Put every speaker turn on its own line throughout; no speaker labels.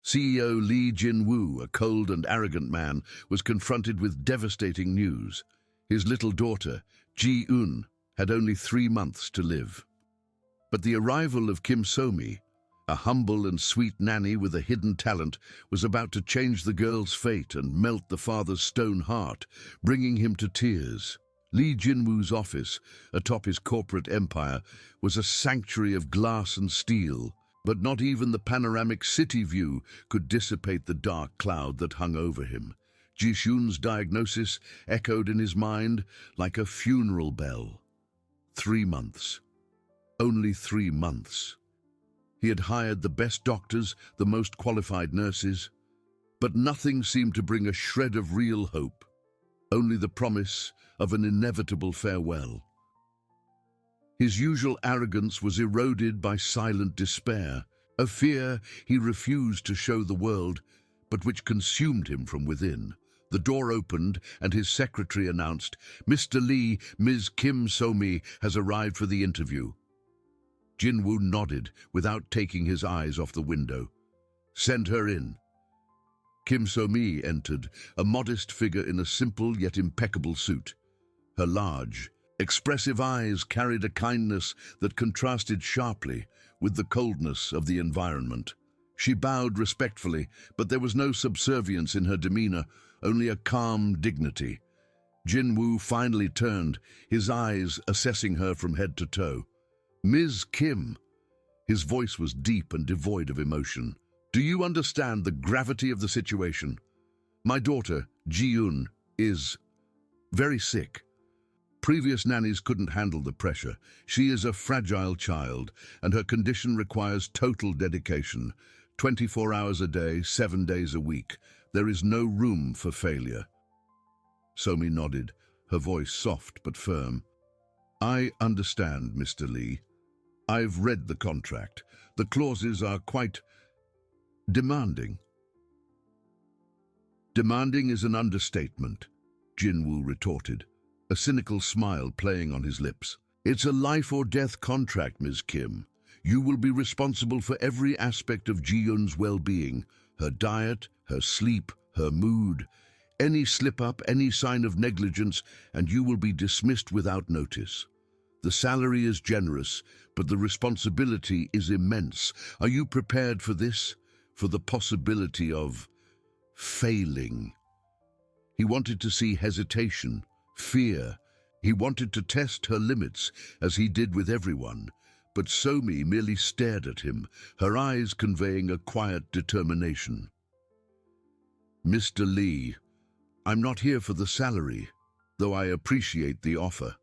CEO Lee Jin-woo, a cold and arrogant man, was confronted with devastating news. His little daughter, Ji-eun, had only 3 months to live. But the arrival of Kim So-mi, a humble and sweet nanny with a hidden talent, was about to change the girl's fate and melt the father's stone heart, bringing him to tears. Lee Jin-woo's office, atop his corporate empire, was a sanctuary of glass and steel, but not even the panoramic city view could dissipate the dark cloud that hung over him. Ji-eun's diagnosis echoed in his mind like a funeral bell. 3 months. Only 3 months. He had hired the best doctors, the most qualified nurses, but nothing seemed to bring a shred of real hope, only the promise of an inevitable farewell. His usual arrogance was eroded by silent despair, a fear he refused to show the world, but which consumed him from within. The door opened and his secretary announced, "Mr. Lee, Ms. Kim So-mi has arrived for the interview." Jin-woo nodded without taking his eyes off the window. "Send her in." Kim So-mi entered, a modest figure in a simple yet impeccable suit. Her large, expressive eyes carried a kindness that contrasted sharply with the coldness of the environment. She bowed respectfully, but there was no subservience in her demeanor, only a calm dignity. Jin-woo finally turned, his eyes assessing her from head to toe. "Ms. Kim," his voice was deep and devoid of emotion, "do you understand the gravity of the situation? My daughter, Ji-eun, is very sick. Previous nannies couldn't handle the pressure. She is a fragile child, and her condition requires total dedication. 24 hours a day, 7 days a week. There is no room for failure." So-mi nodded, her voice soft but firm. "I understand, Mr. Lee. I've read the contract. The clauses are quite demanding." "Demanding is an understatement," Jin-woo retorted, a cynical smile playing on his lips. "It's a life-or-death contract, Ms. Kim. You will be responsible for every aspect of Ji-eun's well-being, her diet, her sleep, her mood. Any slip-up, any sign of negligence, and you will be dismissed without notice. The salary is generous, but the responsibility is immense. Are you prepared for this? For the possibility of failing?" He wanted to see hesitation, fear. He wanted to test her limits, as he did with everyone. But So-mi merely stared at him, her eyes conveying a quiet determination. "Mr. Lee, I'm not here for the salary, though I appreciate the offer.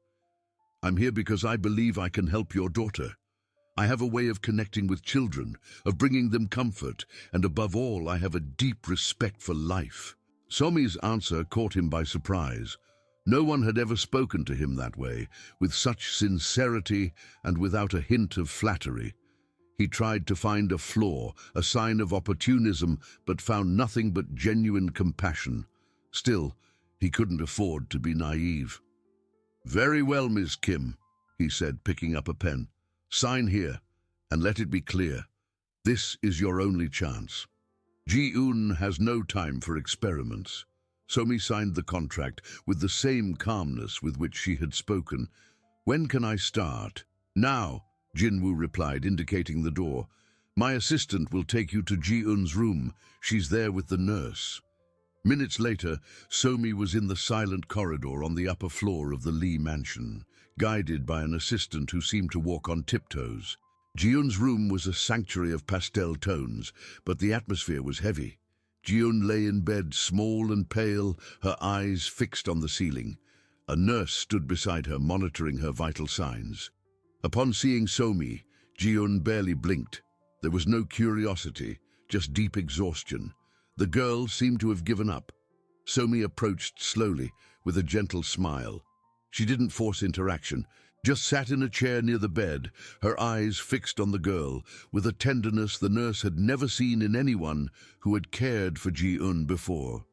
I'm here because I believe I can help your daughter. I have a way of connecting with children, of bringing them comfort, and above all, I have a deep respect for life." So-mi's answer caught him by surprise. No one had ever spoken to him that way, with such sincerity and without a hint of flattery. He tried to find a flaw, a sign of opportunism, but found nothing but genuine compassion. Still, he couldn't afford to be naive. "Very well, Ms. Kim," he said, picking up a pen. "Sign here, and let it be clear. This is your only chance." Ji-eun has no time for experiments. So-mi signed the contract with the same calmness with which she had spoken. "When can I start?" "Now," Jin-woo replied, indicating the door. "My assistant will take you to Ji-eun's room. She's there with the nurse." Minutes later, So-mi was in the silent corridor on the upper floor of the Lee mansion, guided by an assistant who seemed to walk on tiptoes. Ji-eun's room was a sanctuary of pastel tones, but the atmosphere was heavy. Ji-eun lay in bed, small and pale, her eyes fixed on the ceiling. A nurse stood beside her, monitoring her vital signs. Upon seeing So-mi, Ji-eun barely blinked. There was no curiosity, just deep exhaustion. The girl seemed to have given up. So-mi approached slowly, with a gentle smile. She didn't force interaction, just sat in a chair near the bed, her eyes fixed on the girl, with a tenderness the nurse had never seen in anyone who had cared for Ji-eun before.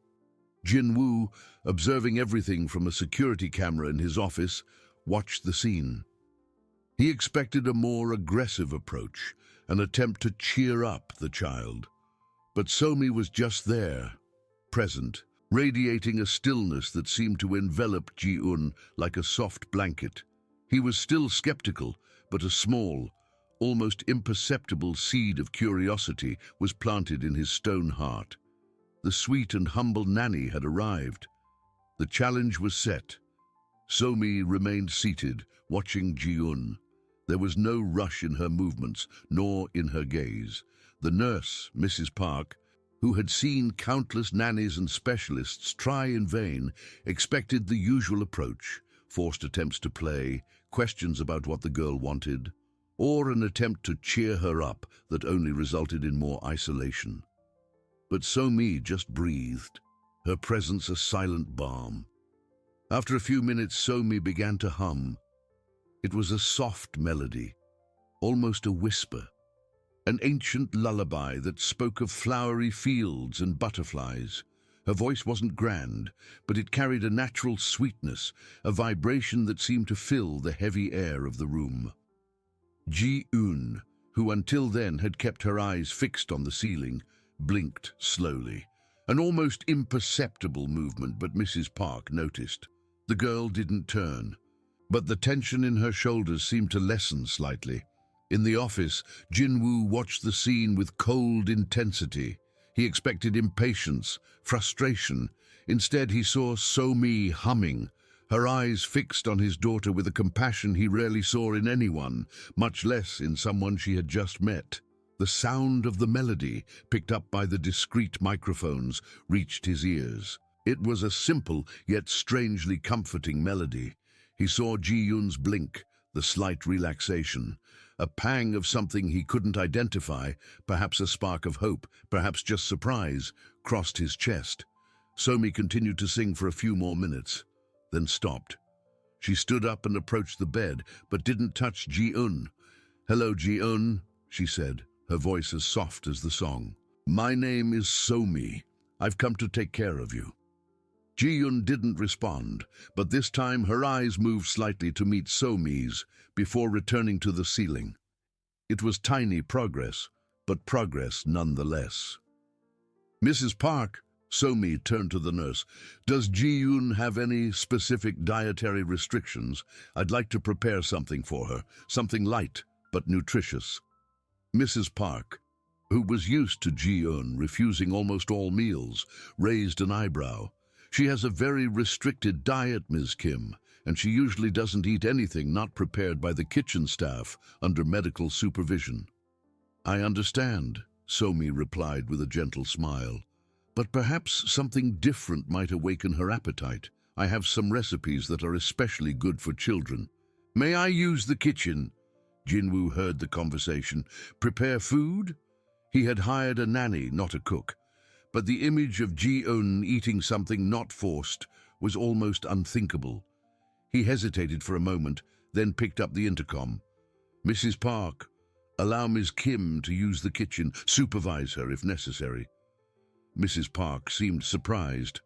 Jin-woo, observing everything from a security camera in his office, watched the scene. He expected a more aggressive approach, an attempt to cheer up the child. But Somi was just there, present, radiating a stillness that seemed to envelop Ji-un like a soft blanket. He was still skeptical, but a small, almost imperceptible seed of curiosity was planted in his stone heart. The sweet and humble Nanny had arrived. The challenge was set. Somi remained seated, watching Ji-un. There was no rush in her movements, nor in her gaze. The nurse, Mrs. Park, who had seen countless nannies and specialists try in vain, expected the usual approach: forced attempts to play, questions about what the girl wanted, or an attempt to cheer her up that only resulted in more isolation. But Somi just breathed, her presence a silent balm. After a few minutes, Somi began to hum. It was a soft melody, almost a whisper, an ancient lullaby that spoke of flowery fields and butterflies. Her voice wasn't grand, but it carried a natural sweetness, a vibration that seemed to fill the heavy air of the room. Ji-un, who until then had kept her eyes fixed on the ceiling, blinked slowly. An almost imperceptible movement, but Mrs. Park noticed. The girl didn't turn, but the tension in her shoulders seemed to lessen slightly. In the office, Jinwoo watched the scene with cold intensity. He expected impatience, frustration. Instead, he saw Somi humming, her eyes fixed on his daughter with a compassion he rarely saw in anyone, much less in someone she had just met. The sound of the melody, picked up by the discreet microphones, reached his ears. It was a simple, yet strangely comforting melody. He saw Ji-un's blink, the slight relaxation. A pang of something he couldn't identify, perhaps a spark of hope, perhaps just surprise, crossed his chest. Somi continued to sing for a few more minutes, then stopped. She stood up and approached the bed, but didn't touch Ji-un. "Hello, Ji-un," she said, her voice as soft as the song. "My name is Somi. I've come to take care of you." Ji-un didn't respond, but this time her eyes moved slightly to meet Somi's before returning to the ceiling. It was tiny progress, but progress nonetheless. "Mrs. Park," Somi turned to the nurse, "does Ji-un have any specific dietary restrictions? I'd like to prepare something for her, something light but nutritious." Mrs. Park, who was used to Ji-un refusing almost all meals, raised an eyebrow. "She has a very restricted diet, Ms. Kim, and she usually doesn't eat anything not prepared by the kitchen staff under medical supervision." "I understand," Somi replied with a gentle smile. "But perhaps something different might awaken her appetite. I have some recipes that are especially good for children." "May I use the kitchen?" Jinwoo heard the conversation. Prepare food? He had hired a nanny, not a cook. But the image of Ji-un eating something not forced was almost unthinkable. He hesitated for a moment, then picked up the intercom. "Mrs. Park, allow Ms. Kim to use the kitchen. Supervise her if necessary." Mrs. Park seemed surprised,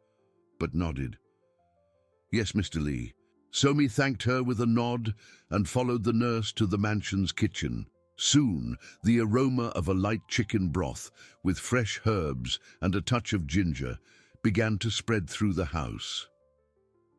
but nodded. "Yes, Mr. Lee." Somi thanked her with a nod and followed the nurse to the mansion's kitchen. Soon, the aroma of a light chicken broth with fresh herbs and a touch of ginger began to spread through the house.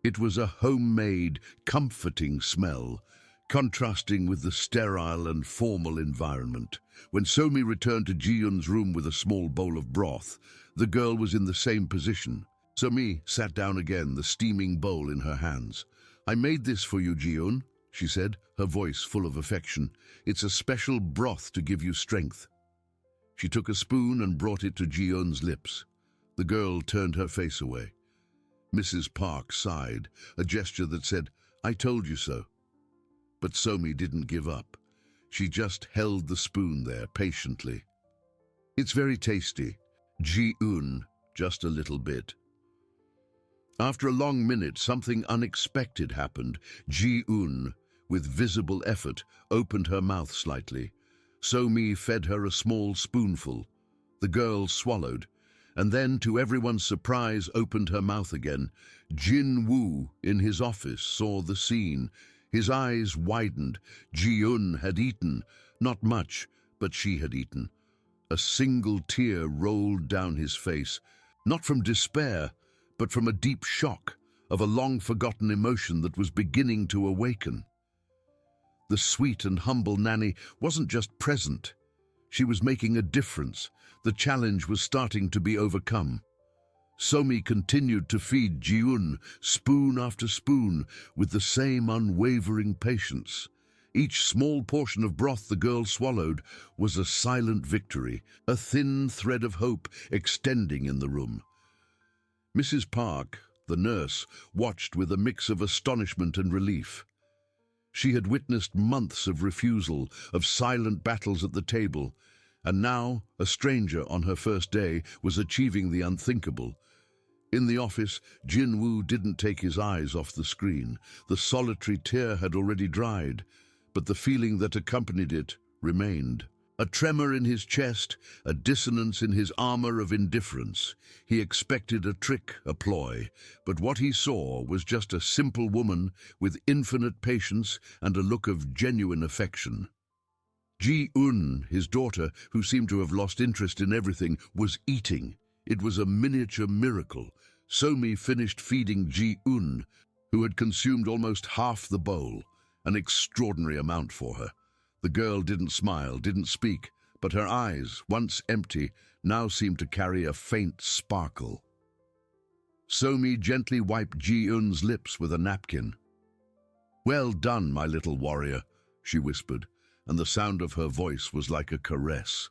It was a homemade, comforting smell, contrasting with the sterile and formal environment. When Somi returned to Ji-un's room with a small bowl of broth, the girl was in the same position. Somi sat down again, the steaming bowl in her hands. "I made this for you, Ji-un," she said, her voice full of affection. "It's a special broth to give you strength." She took a spoon and brought it to Ji-un's lips. The girl turned her face away. Mrs. Park sighed, a gesture that said, "I told you so." But Somi didn't give up. She just held the spoon there patiently. "It's very tasty. Ji-un, just a little bit." After a long minute, something unexpected happened. Ji-un, with visible effort, opened her mouth slightly. Somi fed her a small spoonful. The girl swallowed, and then, to everyone's surprise, opened her mouth again. Jin-woo, in his office, saw the scene. His eyes widened. Ji-un had eaten. Not much, but she had eaten. A single tear rolled down his face, not from despair, but from a deep shock of a long-forgotten emotion that was beginning to awaken. The sweet and humble Nanny wasn't just present. She was making a difference. The challenge was starting to be overcome. Somi continued to feed Ji-un spoon after spoon with the same unwavering patience. Each small portion of broth the girl swallowed was a silent victory, a thin thread of hope extending in the room. Mrs. Park, the nurse, watched with a mix of astonishment and relief. She had witnessed months of refusal, of silent battles at the table, and now, a stranger on her first day, was achieving the unthinkable. In the office, Jin-woo didn't take his eyes off the screen. The solitary tear had already dried, but the feeling that accompanied it remained. A tremor in his chest, a dissonance in his armor of indifference. He expected a trick, a ploy, but what he saw was just a simple woman with infinite patience and a look of genuine affection. Ji-un, his daughter, who seemed to have lost interest in everything, was eating. It was a miniature miracle. Somi finished feeding Ji-un, who had consumed almost half the bowl, an extraordinary amount for her. The girl didn't smile, didn't speak, but her eyes, once empty, now seemed to carry a faint sparkle. Somi gently wiped Ji-un's lips with a napkin. "Well done, my little warrior," she whispered, and the sound of her voice was like a caress.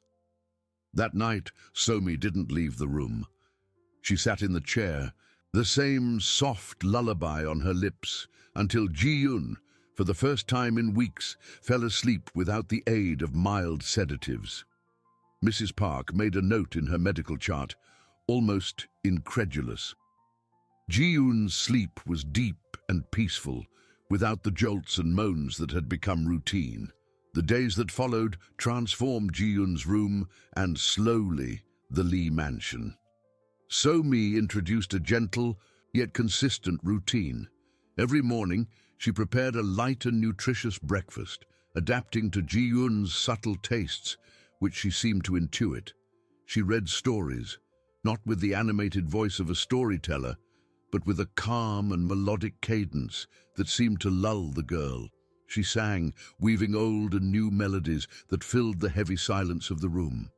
That night, Somi didn't leave the room. She sat in the chair, the same soft lullaby on her lips, until Ji-un, for the first time in weeks, fell asleep without the aid of mild sedatives. Mrs. Park made a note in her medical chart, almost incredulous. Ji-un's sleep was deep and peaceful, without the jolts and moans that had become routine. The days that followed transformed Ji-un's room and, slowly, the Lee mansion. Somi introduced a gentle, yet consistent routine. Every morning, she prepared a light and nutritious breakfast, adapting to Ji-un's subtle tastes, which she seemed to intuit. She read stories, not with the animated voice of a storyteller, but with a calm and melodic cadence that seemed to lull the girl. She sang, weaving old and new melodies that filled the heavy silence of the room.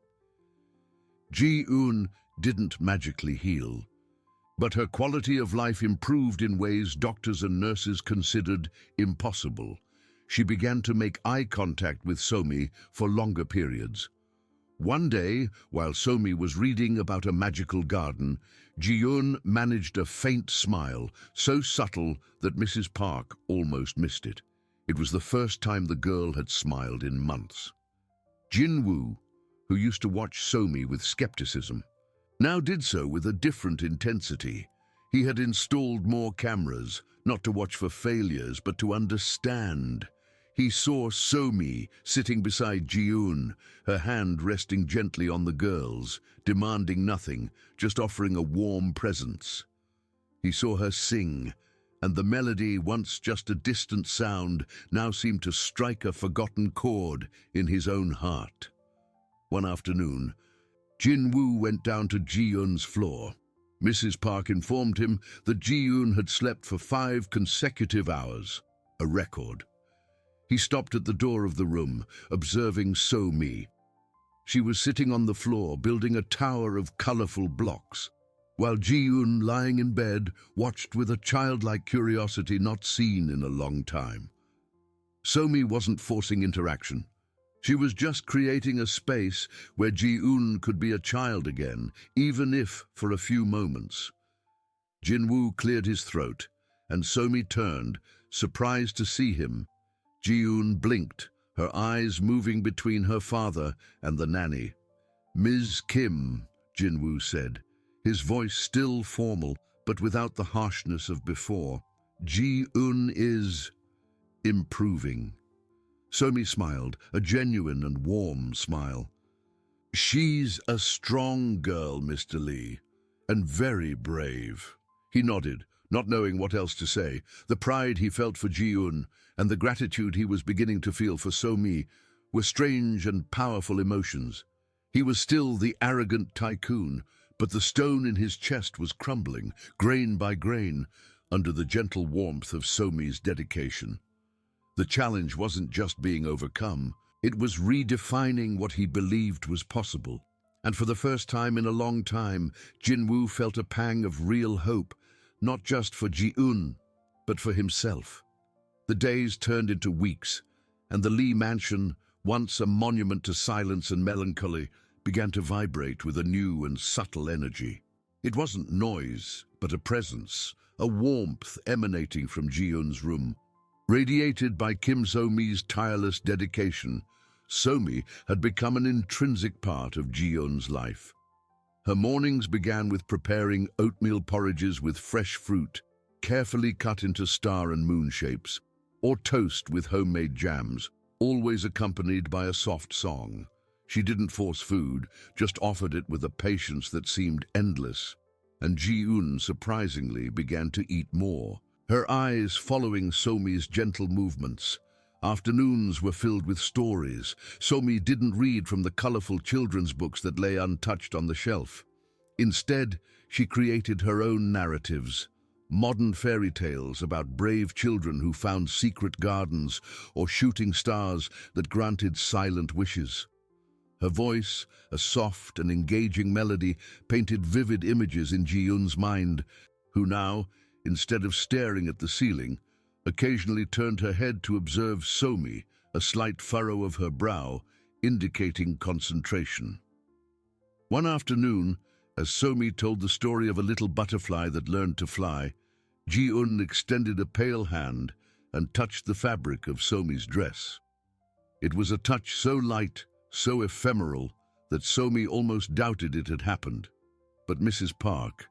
Ji-un didn't magically heal, but her quality of life improved in ways doctors and nurses considered impossible. She began to make eye contact with Somi for longer periods. One day, while Somi was reading about a magical garden, Ji-un managed a faint smile, so subtle that Mrs. Park almost missed it. It was the first time the girl had smiled in months. Jin-woo, who used to watch Somi with skepticism, now did so with a different intensity. He had installed more cameras, not to watch for failures, but to understand. He saw Somi sitting beside Ji-un, her hand resting gently on the girl's, demanding nothing, just offering a warm presence. He saw her sing, and the melody, once just a distant sound, now seemed to strike a forgotten chord in his own heart. One afternoon, Jin-woo went down to Ji-un's floor. Mrs. Park informed him that Ji-un had slept for 5 consecutive hours, a record. He stopped at the door of the room, observing Somi. She was sitting on the floor, building a tower of colorful blocks, while Ji-un, lying in bed, watched with a childlike curiosity not seen in a long time. Somi wasn't forcing interaction. She was just creating a space where Ji-un could be a child again, even if for a few moments. Jin-woo cleared his throat, and Somi turned, surprised to see him. Ji-un blinked, her eyes moving between her father and the nanny. "Ms. Kim," Jin-woo said, his voice still formal, but without the harshness of before. "Ji-un is improving." Somi smiled, a genuine and warm smile. "She's a strong girl, Mr. Lee, and very brave." He nodded, not knowing what else to say. The pride he felt for Ji-un and the gratitude he was beginning to feel for Somi were strange and powerful emotions. He was still the arrogant tycoon, but the stone in his chest was crumbling, grain by grain, under the gentle warmth of Somi's dedication. The challenge wasn't just being overcome, it was redefining what he believed was possible. And for the first time in a long time, Jinwoo felt a pang of real hope, not just for Ji-eun, but for himself. The days turned into weeks, and the Lee mansion, once a monument to silence and melancholy, began to vibrate with a new and subtle energy. It wasn't noise, but a presence, a warmth emanating from Ji-eun's room. Radiated by Kim So-mi's tireless dedication, So-mi had become an intrinsic part of Ji-eun's life. Her mornings began with preparing oatmeal porridges with fresh fruit, carefully cut into star and moon shapes, or toast with homemade jams, always accompanied by a soft song. She didn't force food, just offered it with a patience that seemed endless. And Ji-eun surprisingly began to eat more, her eyes following So-mi's gentle movements. Afternoons were filled with stories. So-mi didn't read from the colorful children's books that lay untouched on the shelf. Instead, she created her own narratives, modern fairy tales about brave children who found secret gardens or shooting stars that granted silent wishes. Her voice, a soft and engaging melody, painted vivid images in Ji-eun's mind, who now, instead of staring at the ceiling, occasionally turned her head to observe So-mi, a slight furrow of her brow, indicating concentration. One afternoon, as So-mi told the story of a little butterfly that learned to fly, Ji-eun extended a pale hand and touched the fabric of So-mi's dress. It was a touch so light, so ephemeral, that So-mi almost doubted it had happened. But Mrs. Park,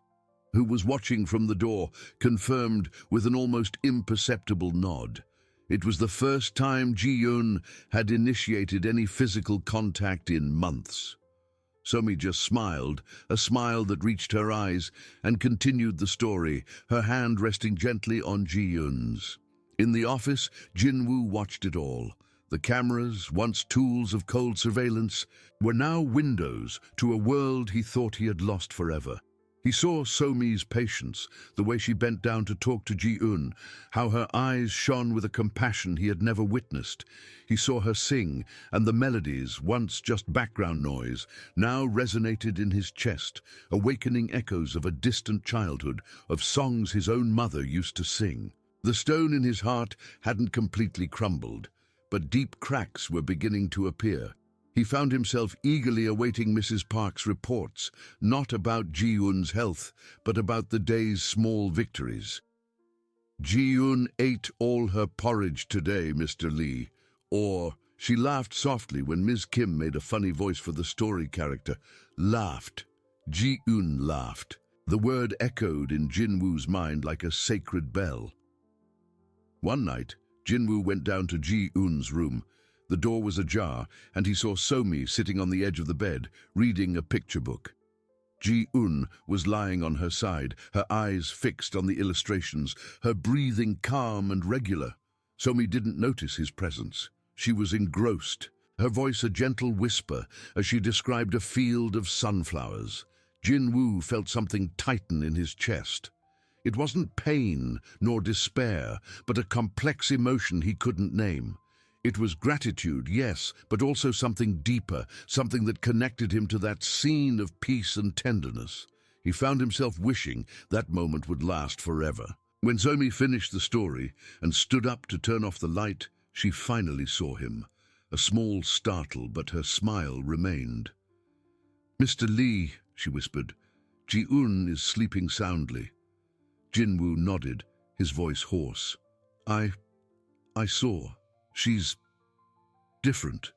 who was watching from the door, confirmed with an almost imperceptible nod. It was the first time Ji-eun had initiated any physical contact in months. So-mi just smiled, a smile that reached her eyes, and continued the story, her hand resting gently on Ji-eun's. In the office, Jinwoo watched it all. The cameras, once tools of cold surveillance, were now windows to a world he thought he had lost forever. He saw So-mi's patience, the way she bent down to talk to Ji-eun, how her eyes shone with a compassion he had never witnessed. He saw her sing, and the melodies, once just background noise, now resonated in his chest, awakening echoes of a distant childhood, of songs his own mother used to sing. The stone in his heart hadn't completely crumbled, but deep cracks were beginning to appear. He found himself eagerly awaiting Mrs. Park's reports, not about Ji-eun's health, but about the day's small victories. "Ji-eun ate all her porridge today, Mr. Lee," or she laughed softly when Ms. Kim made a funny voice for the story character. Laughed. Ji-eun laughed. The word echoed in Jinwoo's mind like a sacred bell. One night, Jinwoo went down to Ji-eun's room. The door was ajar, and he saw So-mi sitting on the edge of the bed, reading a picture book. Ji-eun was lying on her side, her eyes fixed on the illustrations, her breathing calm and regular. So-mi didn't notice his presence. She was engrossed, her voice a gentle whisper as she described a field of sunflowers. Jinwoo felt something tighten in his chest. It wasn't pain nor despair, but a complex emotion he couldn't name. It was gratitude, yes, but also something deeper, something that connected him to that scene of peace and tenderness. He found himself wishing that moment would last forever. When So-mi finished the story and stood up to turn off the light, she finally saw him. A small startle, but her smile remained. "Mr. Lee," she whispered, "Ji-eun is sleeping soundly." Jinwoo nodded, his voice hoarse. I saw. She's different."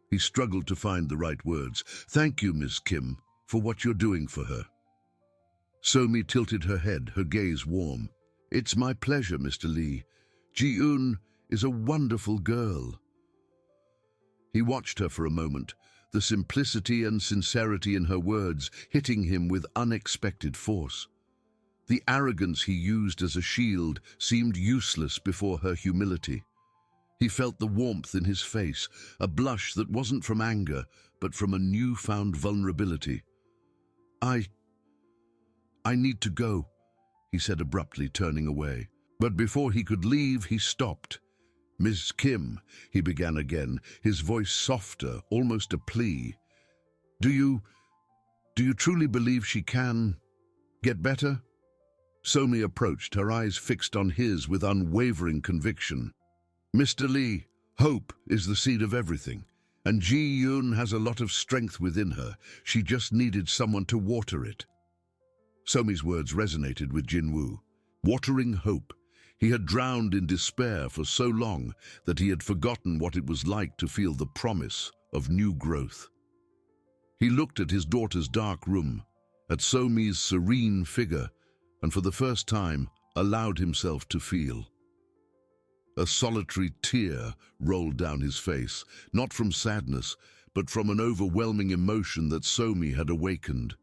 He struggled to find the right words. "Thank you, Miss Kim, for what you're doing for her." So-mi tilted her head, her gaze warm. "It's my pleasure, Mr. Lee. Ji-eun is a wonderful girl." He watched her for a moment, the simplicity and sincerity in her words hitting him with unexpected force. The arrogance he used as a shield seemed useless before her humility. He felt the warmth in his face, a blush that wasn't from anger, but from a newfound vulnerability. I need to go," he said abruptly, turning away. But before he could leave, he stopped. "Miss Kim," he began again, his voice softer, almost a plea. Do you truly believe she can get better?" Somi approached, her eyes fixed on his with unwavering conviction. "Mr. Lee, hope is the seed of everything, and Ji-yoon has a lot of strength within her. She just needed someone to water it." Somi's words resonated with Jin-woo. Watering hope. He had drowned in despair for so long that he had forgotten what it was like to feel the promise of new growth. He looked at his daughter's dark room, at Somi's serene figure, and for the first time allowed himself to feel. A solitary tear rolled down his face, not from sadness, but from an overwhelming emotion that Somi had awakened.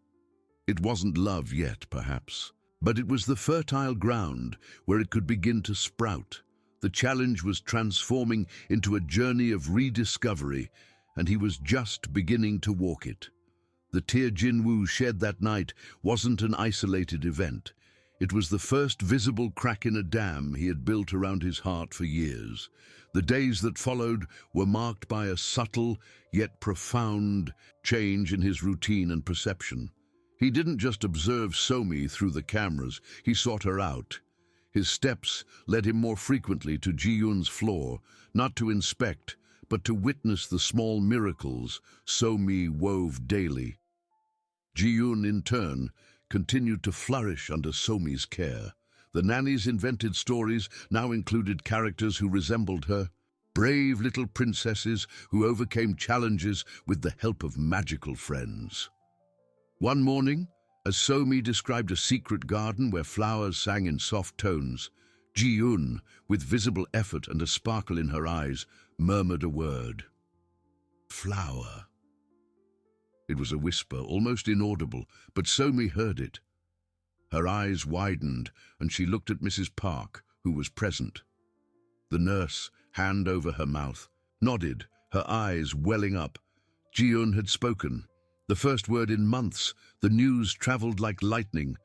It wasn't love yet, perhaps, but it was the fertile ground where it could begin to sprout. The challenge was transforming into a journey of rediscovery, and he was just beginning to walk it. The tear Jin-woo shed that night wasn't an isolated event. It was the first visible crack in a dam he had built around his heart for years. The days that followed were marked by a subtle, yet profound, change in his routine and perception. He didn't just observe Somi through the cameras, he sought her out. His steps led him more frequently to Ji-yoon's floor, not to inspect, but to witness the small miracles Somi wove daily. Ji-yoon, in turn, continued to flourish under Somi's care. The nanny's invented stories now included characters who resembled her, brave little princesses who overcame challenges with the help of magical friends. One morning, as Somi described a secret garden where flowers sang in soft tones, Ji-yoon, with visible effort and a sparkle in her eyes, murmured a word. "Flower." It was a whisper, almost inaudible, but Somi heard it. Her eyes widened, and she looked at Mrs. Park, who was present. The nurse, hand over her mouth, nodded, her eyes welling up. Ji-yoon had spoken. The first word in months, the news traveled like lightning.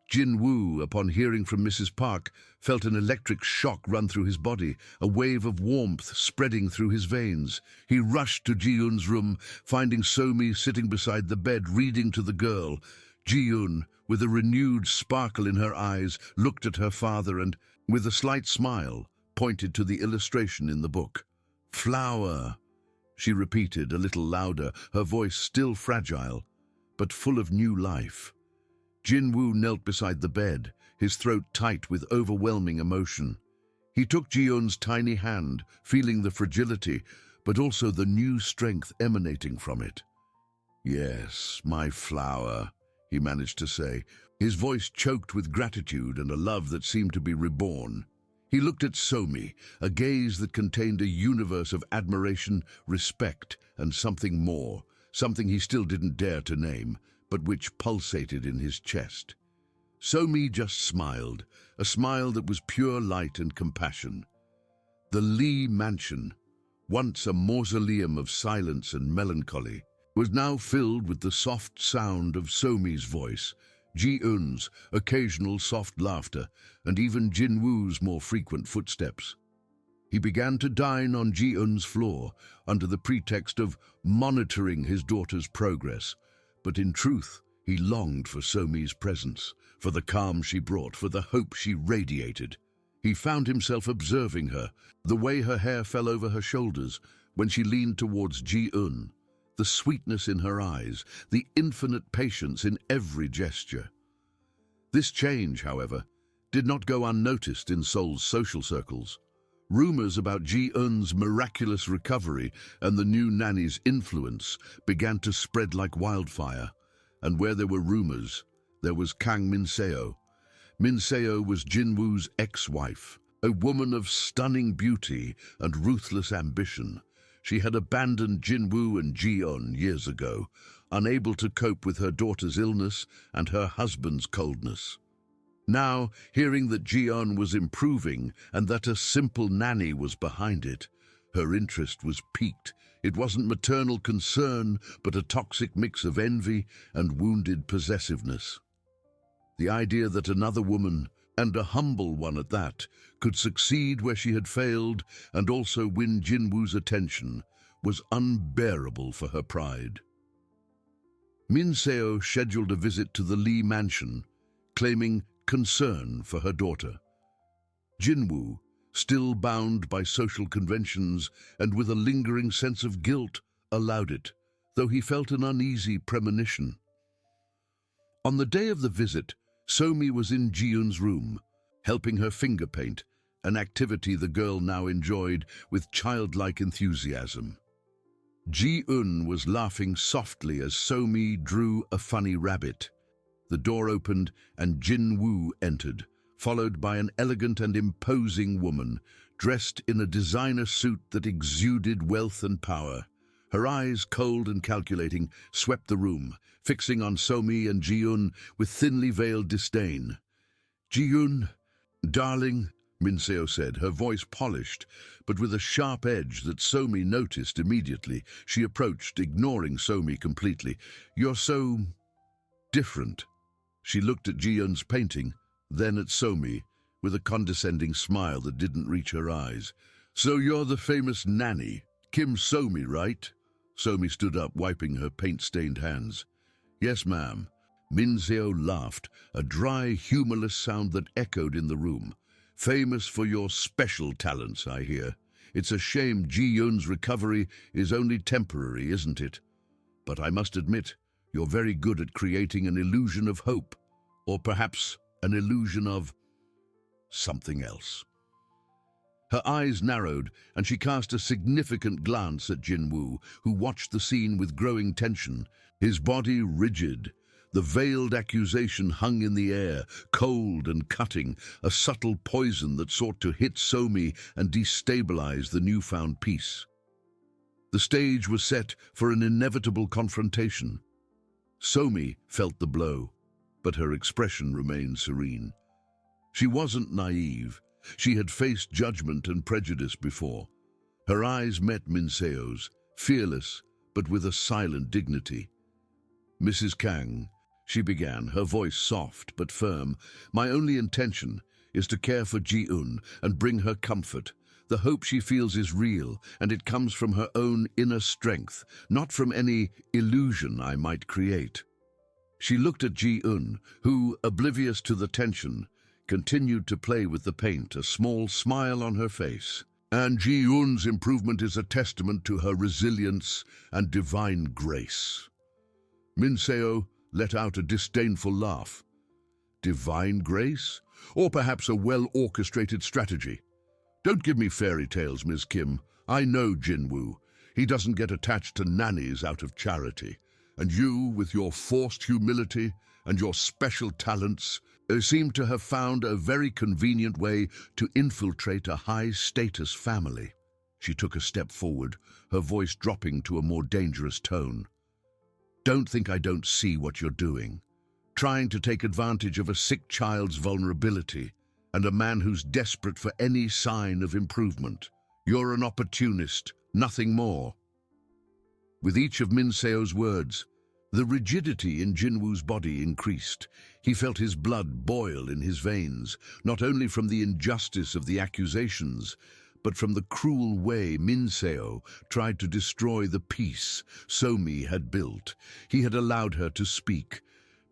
Jin-woo, upon hearing from Mrs. Park, felt an electric shock run through his body, a wave of warmth spreading through his veins. He rushed to Ji-yoon's room, finding Somi sitting beside the bed, reading to the girl. Ji-yoon, with a renewed sparkle in her eyes, looked at her father and, with a slight smile, pointed to the illustration in the book. "Flower," she repeated a little louder, her voice still fragile, but full of new life. Jin-woo knelt beside the bed, his throat tight with overwhelming emotion. He took Ji-yoon's tiny hand, feeling the fragility, but also the new strength emanating from it. "Yes, my flower," he managed to say, his voice choked with gratitude and a love that seemed to be reborn. He looked at Somi, a gaze that contained a universe of admiration, respect, and something more, something he still didn't dare to name, but which pulsated in his chest. Somi just smiled, a smile that was pure light and compassion. The Lee mansion, once a mausoleum of silence and melancholy, was now filled with the soft sound of Somi's voice, Ji-eun's occasional soft laughter, and even Jin-woo's more frequent footsteps. He began to dine on Ji-eun's floor under the pretext of monitoring his daughter's progress, but in truth, he longed for Somi's presence, for the calm she brought, for the hope she radiated. He found himself observing her, the way her hair fell over her shoulders when she leaned towards Ji-eun, the sweetness in her eyes, the infinite patience in every gesture. This change, however, did not go unnoticed in Seoul's social circles. Rumors about Ji-eun's miraculous recovery and the new nanny's influence began to spread like wildfire, and where there were rumors, there was Kang Min-seo. Min-seo was Jin-woo's ex-wife, a woman of stunning beauty and ruthless ambition. She had abandoned Jin-woo and Ji-eun years ago, unable to cope with her daughter's illness and her husband's coldness. Now, hearing that Ji-eun was improving and that a simple nanny was behind it, Her interest was piqued. It wasn't maternal concern, but a toxic mix of envy and wounded possessiveness. The idea that another woman, and a humble one at that, could succeed where she had failed and also win Jinwoo's attention was unbearable for her pride. Min Seo scheduled a visit to the Lee mansion, claiming concern for her daughter. Jinwoo, still bound by social conventions and with a lingering sense of guilt, allowed it, though he felt an uneasy premonition. On the day of the visit, Somi was in Ji-eun's room, helping her finger paint, an activity the girl now enjoyed with childlike enthusiasm. Ji-eun was laughing softly as Somi drew a funny rabbit. The door opened and Jinwoo entered, followed by an elegant and imposing woman, dressed in a designer suit that exuded wealth and power. Her eyes, cold and calculating, swept the room, fixing on Somi and Ji-eun with thinly veiled disdain. "Ji-eun, darling," Min Seo said, her voice polished, but with a sharp edge that Somi noticed immediately. She approached, ignoring Somi completely. "You're so different." She looked at Ji-eun's painting, then at Somi, with a condescending smile that didn't reach her eyes. "So you're the famous Nanny, Kim Somi, right?" Somi stood up, wiping her paint-stained hands. "Yes, ma'am." Min Seo laughed, a dry, humorless sound that echoed in the room. "Famous for your special talents, I hear. It's a shame Ji-eun's recovery is only temporary, isn't it? But I must admit, you're very good at creating an illusion of hope, or perhaps an illusion of something else." Her eyes narrowed, and she cast a significant glance at Jinwoo, who watched the scene with growing tension, his body rigid. The veiled accusation hung in the air, cold and cutting, a subtle poison that sought to hit Somi and destabilize the newfound peace. The stage was set for an inevitable confrontation. Somi felt the blow, but her expression remained serene. She wasn't naive. She had faced judgment and prejudice before. Her eyes met Min Seo's, fearless, but with a silent dignity. "Mrs. Kang," she began, her voice soft but firm, "my only intention is to care for Ji-eun and bring her comfort. The hope she feels is real, and it comes from her own inner strength, not from any illusion I might create." She looked at Ji-eun, who, oblivious to the tension, continued to play with the paint, a small smile on her face. "And Ji-eun's improvement is a testament to her resilience and divine grace." Min Seo let out a disdainful laugh. "Divine grace? Or perhaps a well-orchestrated strategy? Don't give me fairy tales, Ms. Kim. I know Jinwoo. He doesn't get attached to nannies out of charity. And you, with your forced humility and your special talents, seem to have found a very convenient way to infiltrate a high-status family." She took a step forward, her voice dropping to a more dangerous tone. "Don't think I don't see what you're doing. Trying to take advantage of a sick child's vulnerability and a man who's desperate for any sign of improvement. You're an opportunist, nothing more." With each of Min Seo's words, the rigidity in Jinwoo's body increased. He felt his blood boil in his veins, not only from the injustice of the accusations, but from the cruel way Min Seo tried to destroy the peace Somi had built. He had allowed her to speak,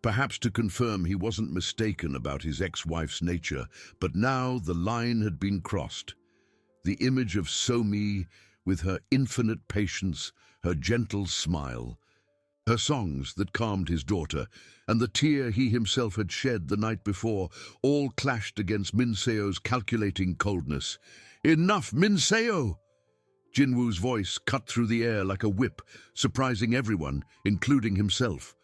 perhaps to confirm he wasn't mistaken about his ex-wife's nature, but now the line had been crossed. The image of Somi, with her infinite patience, her gentle smile, her songs that calmed his daughter, and the tear he himself had shed the night before, all clashed against Min Seo's calculating coldness. "Enough, Min Seo!" Jinwoo's voice cut through the air like a whip, surprising everyone, including himself.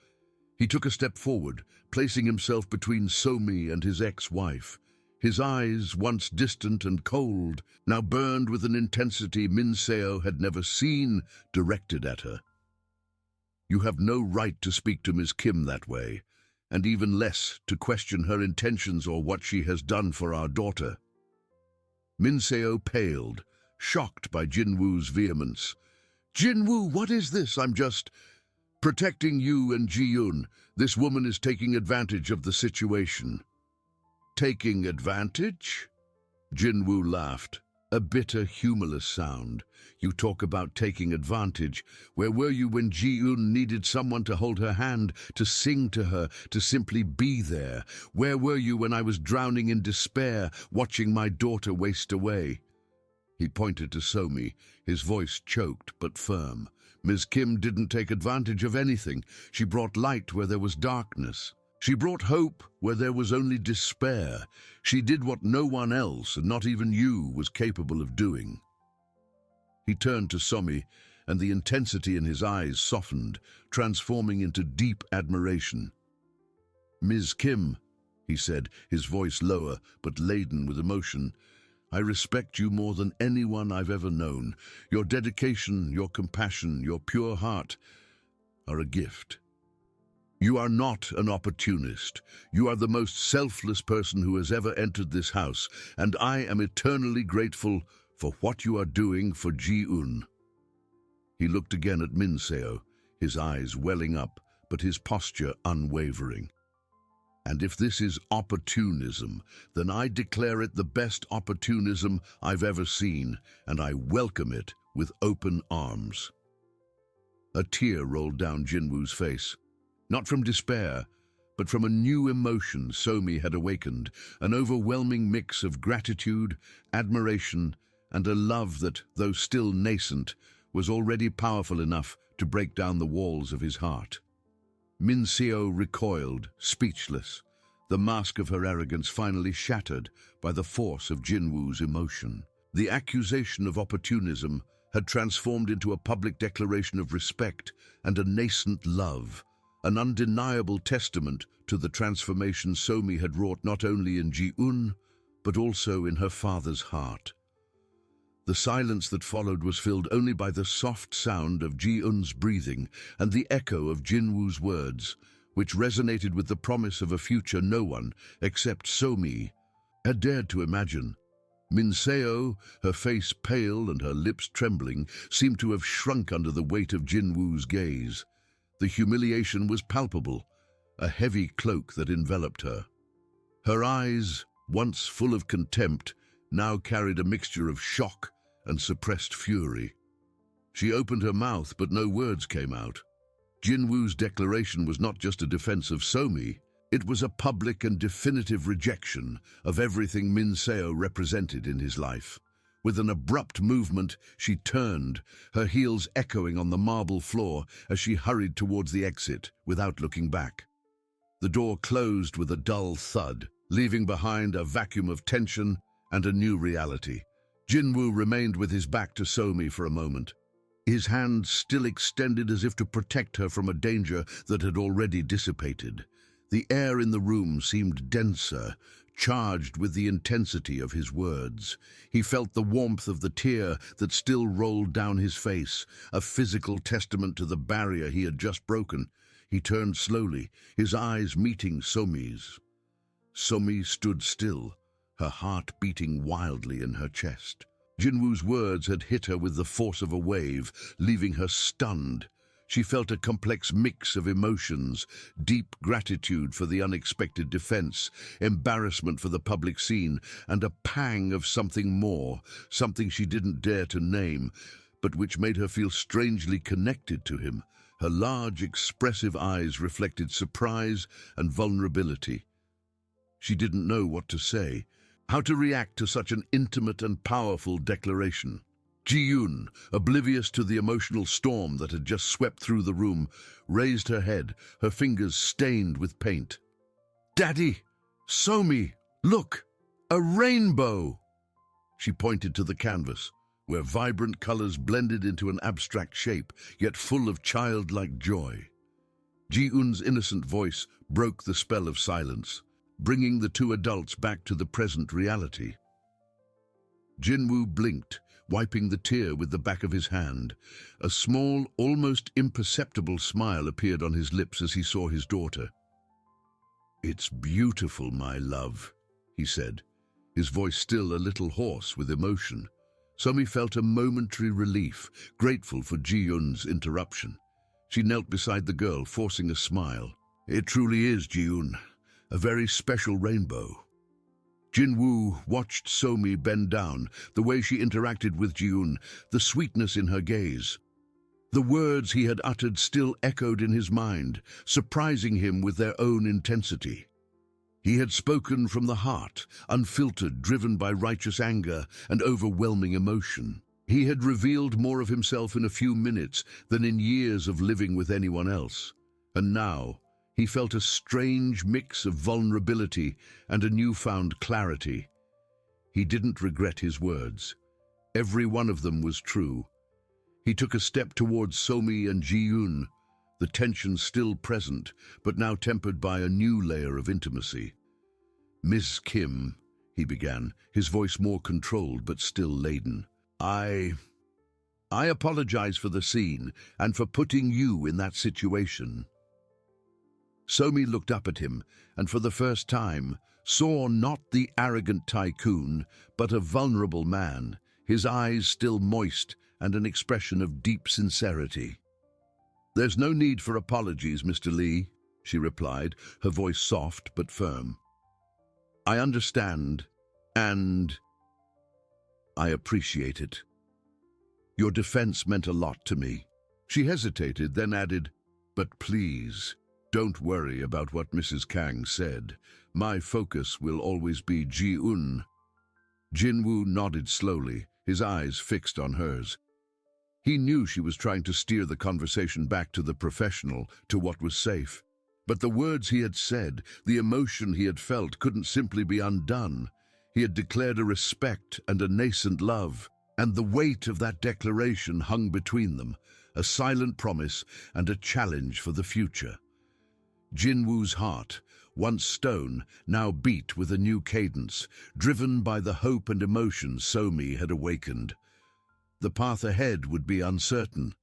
He took a step forward, placing himself between Somi and his ex-wife. His eyes, once distant and cold, now burned with an intensity Min Seo had never seen directed at her. "You have no right to speak to Ms. Kim that way, and even less to question her intentions or what she has done for our daughter." Min Seo paled, shocked by Jinwoo's vehemence. "Jinwoo, what is this? I'm just protecting you and Ji-yoon. This woman is taking advantage of the situation." "Taking advantage?" Jinwoo laughed, a bitter, humorless sound. "You talk about taking advantage. Where were you when Ji-yoon needed someone to hold her hand, to sing to her, to simply be there? Where were you when I was drowning in despair, watching my daughter waste away?" He pointed to Somi, his voice choked but firm. Ms. Kim didn't take advantage of anything. She brought light where there was darkness. She brought hope where there was only despair. She did what no one else, and not even you, was capable of doing. He turned to Somi, and the intensity in his eyes softened, transforming into deep admiration. "Ms. Kim," he said, his voice lower but laden with emotion, "I respect you more than anyone I've ever known. Your dedication, your compassion, your pure heart are a gift. You are not an opportunist. You are the most selfless person who has ever entered this house, and I am eternally grateful for what you are doing for Ji-yoon." He looked again at Min Seo, his eyes welling up, but his posture unwavering. "And if this is opportunism, then I declare it the best opportunism I've ever seen, and I welcome it with open arms." A tear rolled down Jinwoo's face. Not from despair, but from a new emotion Somi had awakened, an overwhelming mix of gratitude, admiration, and a love that, though still nascent, was already powerful enough to break down the walls of his heart. Min Seo recoiled, speechless, the mask of her arrogance finally shattered by the force of Jinwoo's emotion. The accusation of opportunism had transformed into a public declaration of respect and a nascent love, an undeniable testament to the transformation Somi had wrought not only in Ji-yoon, but also in her father's heart. The silence that followed was filled only by the soft sound of Ji-yoon's breathing and the echo of Jinwoo's words, which resonated with the promise of a future no one, except Somi, had dared to imagine. Min Seo, her face pale and her lips trembling, seemed to have shrunk under the weight of Jinwoo's gaze. The humiliation was palpable, a heavy cloak that enveloped her. Her eyes, once full of contempt, now carried a mixture of shock and suppressed fury. She opened her mouth, but no words came out. Jinwoo's declaration was not just a defense of Somi, it was a public and definitive rejection of everything Min Seo represented in his life. With an abrupt movement, she turned, her heels echoing on the marble floor as she hurried towards the exit without looking back. The door closed with a dull thud, leaving behind a vacuum of tension and a new reality. Jinwoo remained with his back to Somi for a moment, his hand still extended as if to protect her from a danger that had already dissipated. The air in the room seemed denser, charged with the intensity of his words. He felt the warmth of the tear that still rolled down his face, a physical testament to the barrier he had just broken. He turned slowly, his eyes meeting Somi's. Somi stood still, her heart beating wildly in her chest. Jinwoo's words had hit her with the force of a wave, leaving her stunned. She felt a complex mix of emotions, deep gratitude for the unexpected defense, embarrassment for the public scene, and a pang of something more, something she didn't dare to name, but which made her feel strangely connected to him. Her large, expressive eyes reflected surprise and vulnerability. She didn't know what to say, how to react to such an intimate and powerful declaration. Ji-yoon, oblivious to the emotional storm that had just swept through the room, raised her head, her fingers stained with paint. "Daddy! Somi! Look! A rainbow!" She pointed to the canvas, where vibrant colors blended into an abstract shape, yet full of childlike joy. Ji-yoon's innocent voice broke the spell of silence, bringing the two adults back to the present reality. Jinwoo blinked, wiping the tear with the back of his hand. A small, almost imperceptible smile appeared on his lips as he saw his daughter. "It's beautiful, my love," he said, his voice still a little hoarse with emotion. Somi felt a momentary relief, grateful for Ji-Yun's interruption. She knelt beside the girl, forcing a smile. "It truly is, Ji-Yun, a very special rainbow." Jin-Woo watched Somi bend down, the way she interacted with Ji-Yun, the sweetness in her gaze. The words he had uttered still echoed in his mind, surprising him with their own intensity. He had spoken from the heart, unfiltered, driven by righteous anger and overwhelming emotion. He had revealed more of himself in a few minutes than in years of living with anyone else. And now, he felt a strange mix of vulnerability and a newfound clarity. He didn't regret his words. Every one of them was true. He took a step towards Somi and Ji-Yun, the tension still present, but now tempered by a new layer of intimacy. "Miss Kim," he began, his voice more controlled but still laden. I apologize for the scene and for putting you in that situation." Somi looked up at him and for the first time saw not the arrogant tycoon, but a vulnerable man, his eyes still moist and an expression of deep sincerity. "There's no need for apologies, Mr. Lee," she replied, her voice soft but firm. "I understand, and I appreciate it. Your defense meant a lot to me." She hesitated, then added, "But please, don't worry about what Mrs. Kang said. My focus will always be Ji-Yun." Jin-Woo nodded slowly, his eyes fixed on hers. He knew she was trying to steer the conversation back to the professional, to what was safe. But the words he had said, the emotion he had felt, couldn't simply be undone. He had declared a respect and a nascent love, and the weight of that declaration hung between them, a silent promise and a challenge for the future. Jin-Woo's heart, once stone, now beat with a new cadence, driven by the hope and emotion Somi had awakened. The path ahead would be uncertain,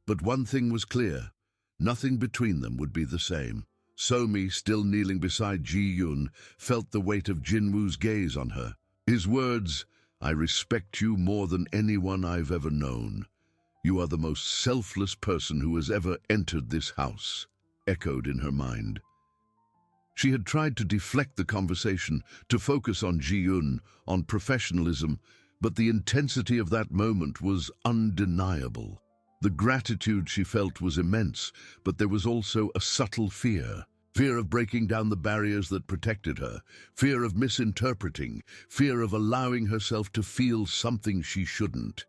but one thing was clear: nothing between them would be the same. Somi, still kneeling beside Ji-Yun, felt the weight of Jin-Woo's gaze on her. His words, "I respect you more than anyone I've ever known. You are the most selfless person who has ever entered this house," echoed in her mind. She had tried to deflect the conversation, to focus on Ji-Yun, on professionalism, but the intensity of that moment was undeniable. The gratitude she felt was immense, but there was also a subtle fear. Fear of breaking down the barriers that protected her, fear of misinterpreting, fear of allowing herself to feel something she shouldn't.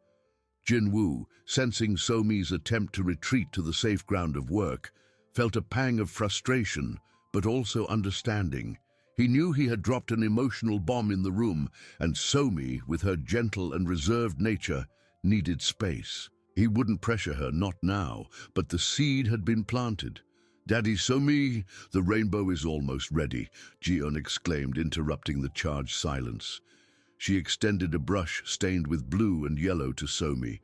Jin-Woo, sensing Somi's attempt to retreat to the safe ground of work, felt a pang of frustration, but also understanding. He knew he had dropped an emotional bomb in the room, and Somi, with her gentle and reserved nature, needed space. He wouldn't pressure her, not now, but the seed had been planted. "Daddy Somi, the rainbow is almost ready," Ji-Yun exclaimed, interrupting the charged silence. She extended a brush stained with blue and yellow to Somi.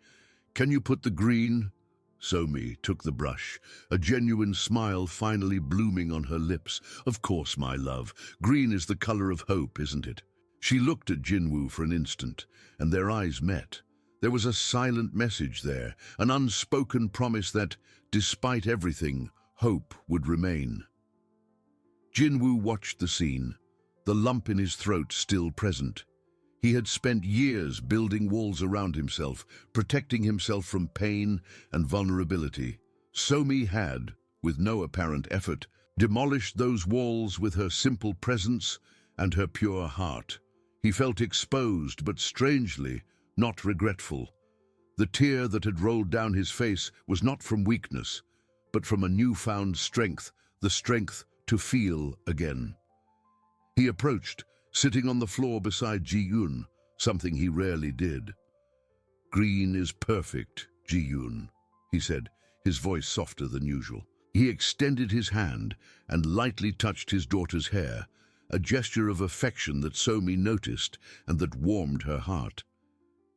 "Can you put the green?" Somi took the brush, a genuine smile finally blooming on her lips. "Of course, my love. Green is the color of hope, isn't it?" She looked at Jin-Woo for an instant, and their eyes met. There was a silent message there, an unspoken promise that, despite everything, hope would remain. Jin-Woo watched the scene, the lump in his throat still present. He had spent years building walls around himself, protecting himself from pain and vulnerability. Somi had, with no apparent effort, demolished those walls with her simple presence and her pure heart. He felt exposed, but strangely, not regretful. The tear that had rolled down his face was not from weakness, but from a newfound strength, the strength to feel again. He approached, sitting on the floor beside Ji-Yun, something he rarely did. "Green is perfect, Ji-Yun," he said, his voice softer than usual. He extended his hand and lightly touched his daughter's hair, a gesture of affection that Somi noticed and that warmed her heart.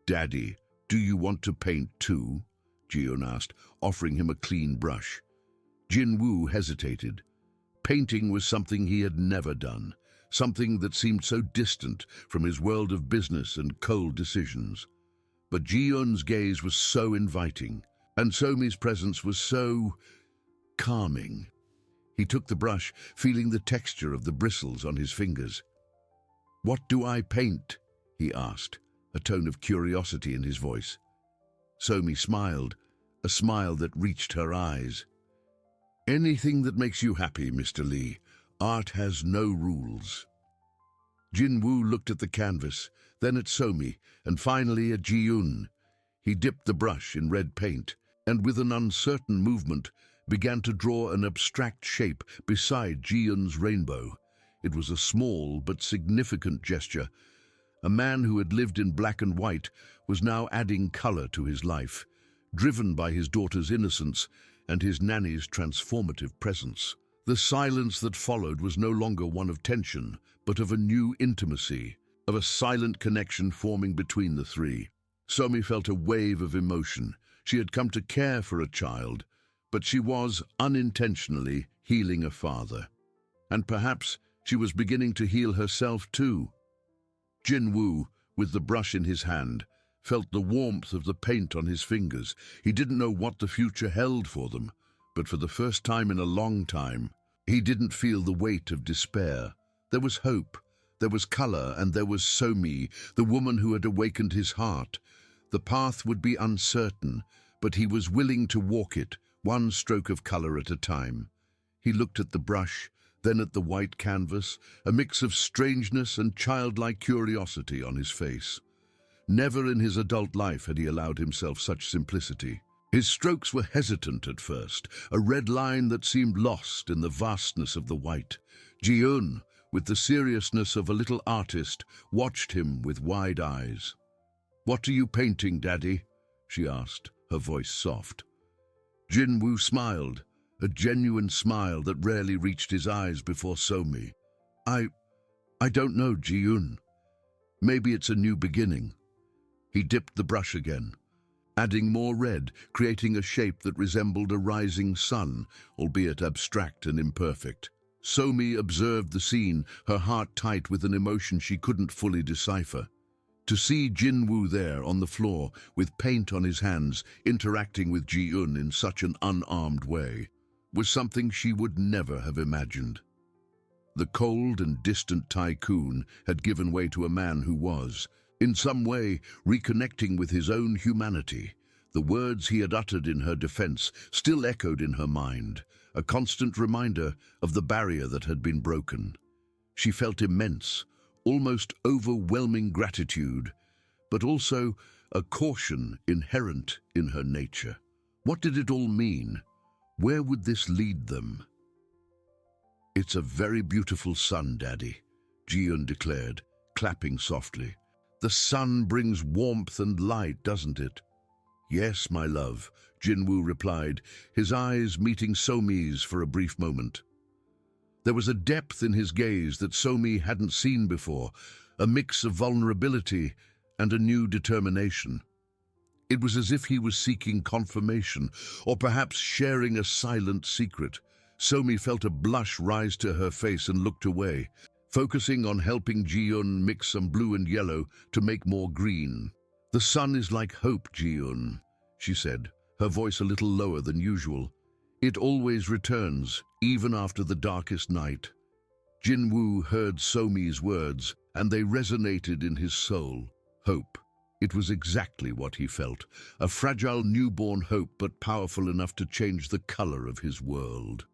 "Daddy, do you want to paint too?" Ji-Yun asked, offering him a clean brush. Jin-Woo hesitated. Painting was something he had never done, something that seemed so distant from his world of business and cold decisions. but Ji-eun's gaze was so inviting, and Somi's presence was so calming. He took the brush, feeling the texture of the bristles on his fingers. "What do I paint?" he asked, a tone of curiosity in his voice. Somi smiled, a smile that reached her eyes. "Anything that makes you happy, Mr. Lee. Art has no rules." Jin-woo looked at the canvas, then at Somi, and finally at Ji-eun. He dipped the brush in red paint, and with an uncertain movement, began to draw an abstract shape beside Ji-eun's rainbow. It was a small but significant gesture. A man who had lived in black and white was now adding color to his life, driven by his daughter's innocence and his nanny's transformative presence. The silence that followed was no longer one of tension, but of a new intimacy, of a silent connection forming between the three. Somi felt a wave of emotion. She had come to care for a child, but she was unintentionally healing a father. And perhaps she was beginning to heal herself too. Jin-woo, with the brush in his hand, felt the warmth of the paint on his fingers. He didn't know what the future held for them, but for the first time in a long time, he didn't feel the weight of despair. There was hope, there was color, and there was Somi, the woman who had awakened his heart. The path would be uncertain, but he was willing to walk it, one stroke of color at a time. He looked at the brush, then at the white canvas, a mix of strangeness and childlike curiosity on his face. Never in his adult life had he allowed himself such simplicity. His strokes were hesitant at first, a red line that seemed lost in the vastness of the white. Ji-eun, with the seriousness of a little artist, watched him with wide eyes. "What are you painting, Daddy?" she asked, her voice soft. Jin-woo smiled, a genuine smile that rarely reached his eyes before Somi. I don't know, Ji-eun. Maybe it's a new beginning." He dipped the brush again, adding more red, creating a shape that resembled a rising sun, albeit abstract and imperfect. Somi observed the scene, her heart tight with an emotion she couldn't fully decipher. To see Jin-woo there on the floor, with paint on his hands, interacting with Ji-eun in such an unarmed way, was something she would never have imagined. The cold and distant tycoon had given way to a man who was, in some way, reconnecting with his own humanity. The words he had uttered in her defense still echoed in her mind, a constant reminder of the barrier that had been broken. She felt immense, almost overwhelming gratitude, but also a caution inherent in her nature. What did it all mean? Where would this lead them? "It's a very beautiful sun, Daddy," Ji-eun declared, clapping softly. "The sun brings warmth and light, doesn't it?" "Yes, my love," Jin-woo replied, his eyes meeting Somi's for a brief moment. There was a depth in his gaze that Somi hadn't seen before, a mix of vulnerability and a new determination. It was as if he was seeking confirmation, or perhaps sharing a silent secret. Somi felt a blush rise to her face and looked away, focusing on helping Ji-eun mix some blue and yellow to make more green. "The sun is like hope, Ji-eun," she said, her voice a little lower than usual. "It always returns, even after the darkest night." Jin-woo heard Somi's words, and they resonated in his soul. Hope. It was exactly what he felt, a fragile newborn hope but powerful enough to change the color of his world.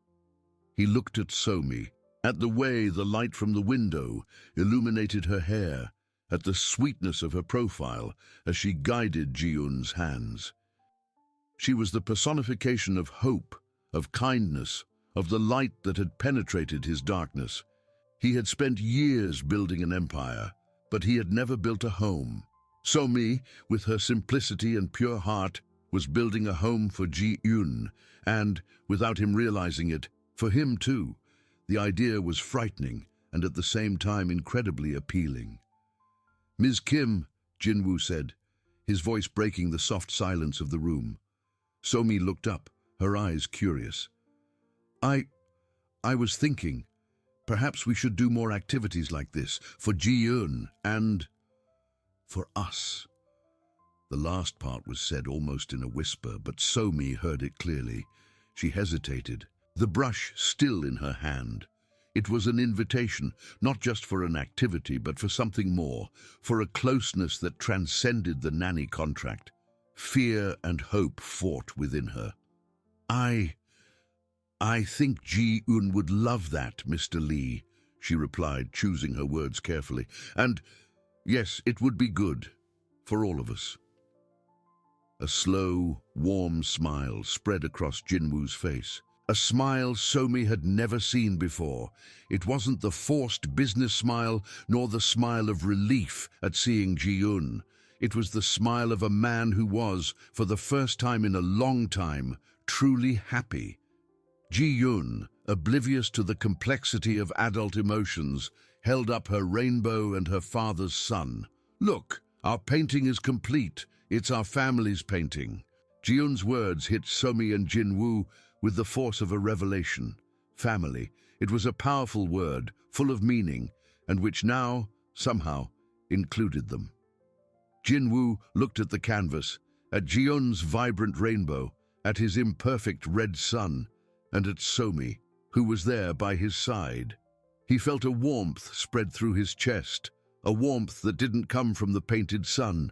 He looked at Somi, at the way the light from the window illuminated her hair, at the sweetness of her profile as she guided Ji-eun's hands. She was the personification of hope, of kindness, of the light that had penetrated his darkness. He had spent years building an empire, but he had never built a home. Somi, with her simplicity and pure heart, was building a home for Ji-eun, and, without him realizing it, for him too. The idea was frightening and at the same time incredibly appealing. "Ms. Kim," Jin-woo said, his voice breaking the soft silence of the room. Somi looked up, her eyes curious. I was thinking, perhaps we should do more activities like this, for Ji-eun and for us." The last part was said almost in a whisper, but Somi heard it clearly. She hesitated, the brush still in her hand. It was an invitation, not just for an activity, but for something more, for a closeness that transcended the nanny contract. Fear and hope fought within her. I think Ji-eun would love that, Mr. Lee, she replied, choosing her words carefully. And yes, it would be good for all of us. A slow, warm smile spread across Jinwoo's face. A smile Somi had never seen before. It wasn't the forced business smile, nor the smile of relief at seeing Ji-eun. It was the smile of a man who was, for the first time in a long time, truly happy. Ji-eun, oblivious to the complexity of adult emotions, held up her rainbow and her father's sun. Look, our painting is complete. It's our family's painting. Ji-eun's words hit Somi and Jinwoo with the force of a revelation. Family. It was a powerful word, full of meaning, and which now, somehow, included them. Jinwoo looked at the canvas, at Ji-eun's vibrant rainbow, at his imperfect red sun, and at Somi, who was there by his side. He felt a warmth spread through his chest, a warmth that didn't come from the painted sun,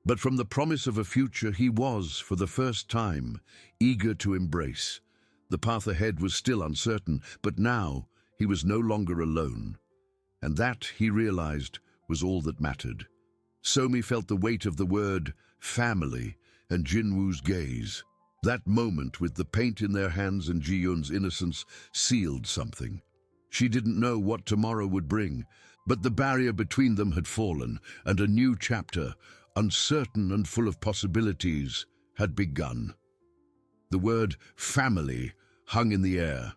but from the promise of a future he was, for the first time, eager to embrace. The path ahead was still uncertain, but now he was no longer alone. And that, he realized, was all that mattered. Somi felt the weight of the word family and Jinwoo's gaze. That moment, with the paint in their hands and Ji-eun's innocence, sealed something. She didn't know what tomorrow would bring, but the barrier between them had fallen, and a new chapter, uncertain and full of possibilities, had begun. The word family hung in the air,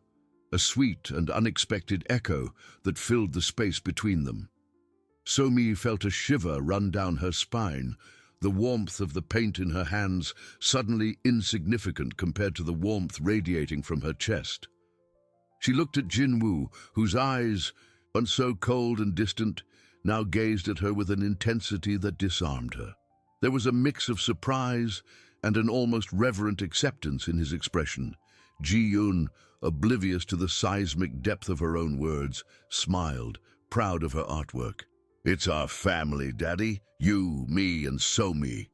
a sweet and unexpected echo that filled the space between them. Somi felt a shiver run down her spine, the warmth of the paint in her hands suddenly insignificant compared to the warmth radiating from her chest. She looked at Jinwoo, whose eyes, once so cold and distant, now gazed at her with an intensity that disarmed her. There was a mix of surprise and an almost reverent acceptance in his expression. Ji-eun, oblivious to the seismic depth of her own words, smiled, proud of her artwork. "It's our family, Daddy. You, me, and Somi."